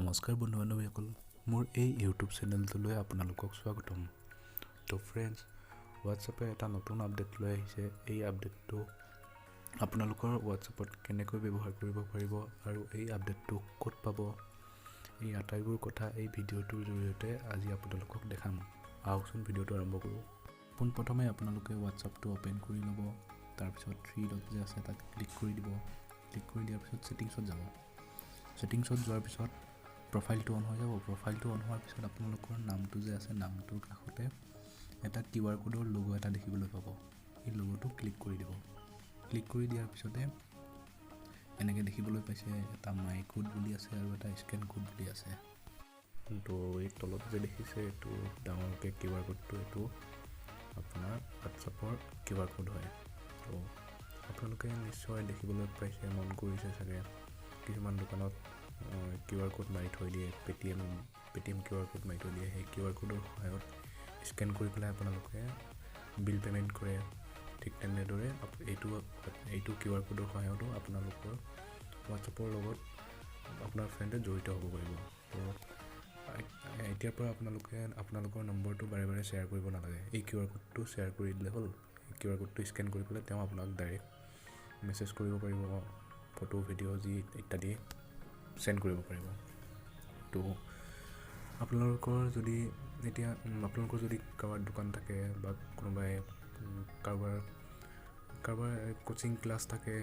নমস্কাৰ বন্ধু বান্ধৱীসকল, মোৰ এই ইউটিউব চেনেলটোলৈ আপোনালোকক স্বাগতম। তো ফ্ৰেণ্ডছ, হোৱাটছএপে এটা নতুন আপডেট লৈ আহিছে। এই আপডেটটো আপোনালোকৰ হোৱাটছএপত কেনেকৈ ব্যৱহাৰ কৰিব পাৰিব আৰু এই আপডেটটো ক'ত পাব, এই আটাইবোৰ কথা এই ভিডিঅ'টোৰ জৰিয়তে আজি আপোনালোকক দেখাম। আহকচোন ভিডিঅ'টো আৰম্ভ কৰোঁ। পোনপ্ৰথমে আপোনালোকে হোৱাটছএপটো অ'পেন কৰি ল'ব। তাৰপিছত থ্ৰী ডট যে আছে তাত ক্লিক কৰি দিব। ক্লিক কৰি দিয়াৰ পিছত ছেটিংছত যাব। ছেটিংছত যোৱাৰ পিছত প্ৰফাইলটো অন হৈ যাব। প্ৰফাইলটো অন হোৱাৰ পিছত আপোনালোকৰ নামটো যে আছে, নামটোৰ কাষতে এটা QR কোডৰ লোগো এটা দেখিবলৈ পাব। এই লোগোটো ক্লিক কৰি দিব। ক্লিক কৰি দিয়াৰ পিছতে এনেকৈ দেখিবলৈ পাইছে এটা মাই কোড বুলি আছে আৰু এটা স্কেন কোড বুলি আছে। তো এই তলত যে দেখিছে এইটো ডাঙৰকৈ QR কোডটো, এইটো আপোনাৰ হোৱাটছএপৰ QR কোড হয়। তো আপোনালোকে নিশ্চয় দেখিবলৈ পাইছে, মন কৰিছে চাগে, কিছুমান দোকানত QR কোড মাৰি থৈ দিয়ে, পেটিএম QR কোড মাৰি থৈ দিয়ে। সেই QR কোডৰ সহায়ত স্কেন কৰি পেলাই আপোনালোকে বিল পে'মেণ্ট কৰে। ঠিক তেনেদৰে এইটো QR কোডৰ সহায়তো আপোনালোকৰ হোৱাটছএপৰ লগত আপোনাৰ ফ্ৰেণ্ডে জড়িত হ'ব পাৰিব। তো এতিয়াৰ পৰা আপোনালোকে আপোনালোকৰ নম্বৰটো বাৰে বাৰে শ্বেয়াৰ কৰিব নালাগে। এই QR কোডটো শ্বেয়াৰ কৰি দিলে হ'ল। এই QR কোডটো স্কেন কৰি পেলাই তেওঁ আপোনাক ডাইৰেক্ট মেছেজ কৰিব পাৰিব, ফটো ভিডিঅ' যি ইত্যাদি চেণ্ড কৰিব পাৰিব। তো আপোনালোকৰ যদি কাৰোবাৰ দোকান থাকে বা কোনোবাই কাৰোবাৰ কোচিং ক্লাছ থাকে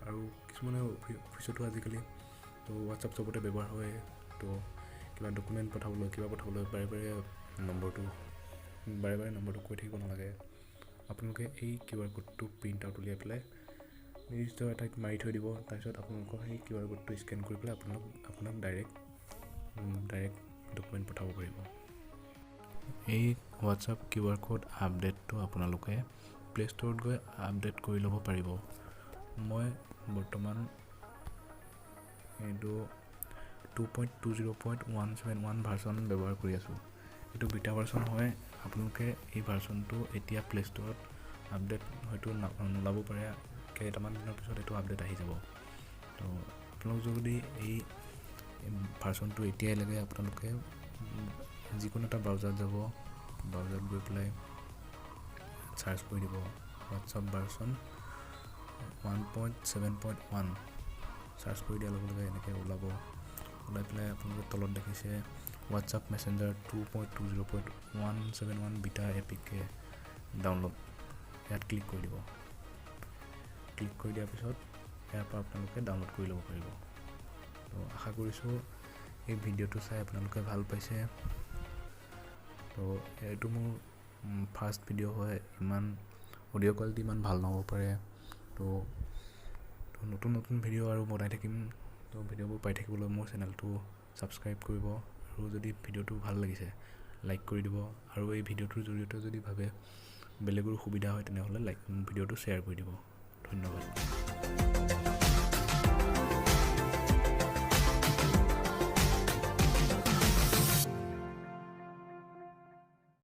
আৰু কিছুমানে অফিচতো আজিকালি তো হোৱাটছআপ চবতে ব্যৱহাৰ হয়। তো কিবা ডকুমেণ্ট পঠাবলৈ, বাৰে বাৰে নম্বৰটো কৈ থাকিব নালাগে। আপোনালোকে এই QR কোডটো প্ৰিণ্ট আউট উলিয়াই পেলাই নিৰ্দিষ্ট এঠাইত মাৰি থৈ দিব। তাৰপিছত আপোনালোকৰ সেই QR কোডটো স্কেন কৰি পেলাই আপোনাক ডাইৰেক্ট ডকুমেণ্ট পঠাব পাৰিব। এই হোৱাটছআপ QR কোড আপডেটটো আপোনালোকে প্লে ষ্ট'ৰত গৈ আপডেট কৰি ল'ব পাৰিব। মই বৰ্তমান এইটো 2.20.171 ভাৰ্চন ব্যৱহাৰ কৰি আছোঁ। এইটো বিটা ভাৰ্চন হয়। আপোনালোকে এই ভাৰ্চনটো এতিয়া প্লে ষ্ট'ৰত আপডেট হয়তো নোলাব পাৰে, কেইটামান দিনৰ পিছত এইটো আপডেট আহি যাব। তো আপোনালোক যদি এই ভাৰ্চনটো এতিয়াই লাগে, আপোনালোকে যিকোনো এটা ব্ৰাউজাৰত যাব, ব্ৰাউজাৰত গৈ পেলাই চাৰ্চ কৰি দিব হোৱাটছআপ ভাৰ্চন 1.7.1। চাৰ্চ কৰি দিয়াৰ লগে লগে এনেকৈ ওলাই পেলাই আপোনালোকে তলত দেখিছে WhatsApp messenger 2.20.171 beta APK download. ইয়াত ক্লিক কৰি দিব। ক্লিক কৰি দিয়াৰ পিছত ইয়াৰ পৰা আপোনালোকে ডাউনলোড কৰি ল'ব পাৰিব। তো আশা কৰিছোঁ এই ভিডিঅ'টো চাই আপোনালোকে ভাল পাইছে। তো এইটো মোৰ ফাৰ্ষ্ট ভিডিঅ' হয়, ইমান অডিঅ' কোৱালিটি ইমান ভাল নহ'ব পাৰে। তো নতুন ভিডিঅ' আৰু বনাই থাকিম। তো ভিডিঅ'বোৰ পাই থাকিবলৈ মোৰ চেনেলটো ছাবস্ক্ৰাইব কৰিব আৰু যদি ভিডিঅ'টো ভাল লাগিছে লাইক কৰি দিব। আৰু এই ভিডিঅ'টোৰ জৰিয়তে যদি ভাবে বেলেগৰো সুবিধা হয় তেনেহ'লে ভিডিঅ'টো শ্বেয়াৰ কৰি দিব। ধন্যবাদ।